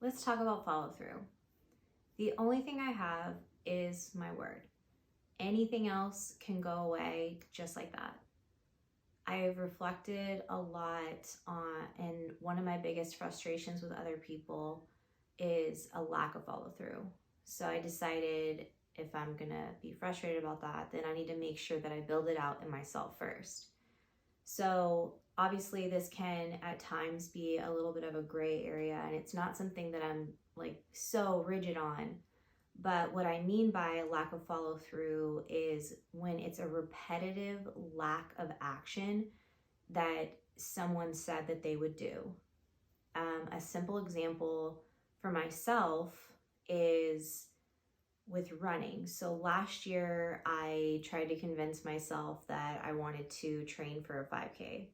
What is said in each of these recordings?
let's talk about follow through. The only thing I have is my word. Anything else can go away just like that. I've reflected a lot on, and one of my biggest frustrations with other people is a lack of follow through. So I decided if I'm gonna be frustrated about that, then I need to make sure that I build it out in myself first. So obviously, this can at times be a little bit of a gray area, and it's not something that I'm like so rigid on. But what I mean by lack of follow through is when it's a repetitive lack of action that someone said that they would do. A simple example for myself is with running. So last year, I tried to convince myself that I wanted to train for a 5K.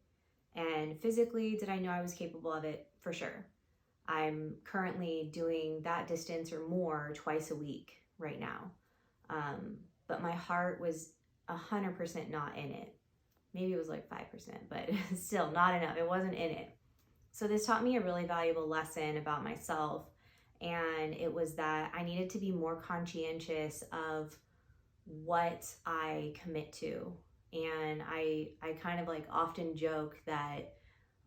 And physically, did I know I was capable of it? For sure. I'm currently doing that distance or more twice a week right now. But my heart was 100% not in it. Maybe it was like 5%, but still not enough. It wasn't in it. So this taught me a really valuable lesson about myself. And it was that I needed to be more conscientious of what I commit to. And I kind of like often joke that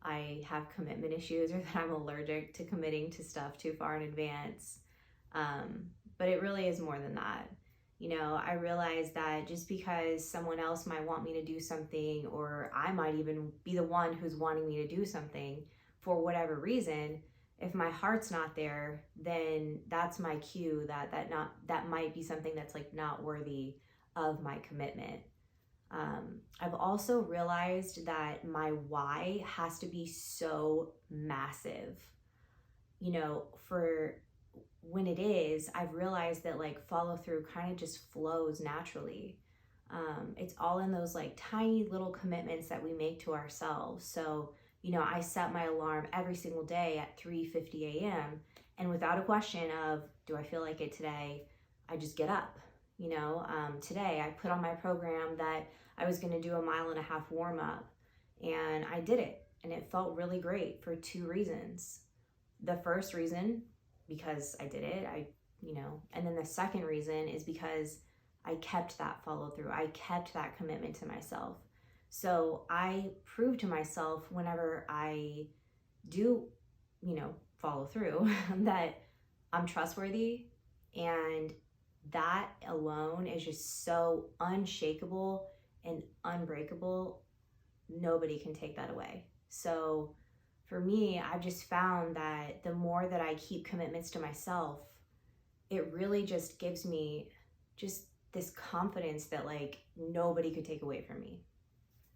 I have commitment issues or that I'm allergic to committing to stuff too far in advance. But it really is more than that. I realize that just because someone else might want me to do something, or I might even be the one who's wanting me to do something for whatever reason, if my heart's not there, then that's my cue that might be something that's like not worthy of my commitment. I've also realized that my why has to be so massive. For when it is, I've realized that like follow through kind of just flows naturally. It's all in those like tiny little commitments that we make to ourselves. So, I set my alarm every single day at 3:50 a.m. and without a question of, do I feel like it today? I just get up. Today I put on my program that I was going to do a 1.5 mile warm up, and I did it, and it felt really great for two reasons. The first reason, because I did it, and then the second reason is because I kept that follow through. I kept that commitment to myself. So I prove to myself whenever I do, follow through that I'm trustworthy, and that alone is just so unshakable and unbreakable. Nobody can take that away. So for me, I've just found that the more that I keep commitments to myself, it really just gives me just this confidence that like nobody could take away from me.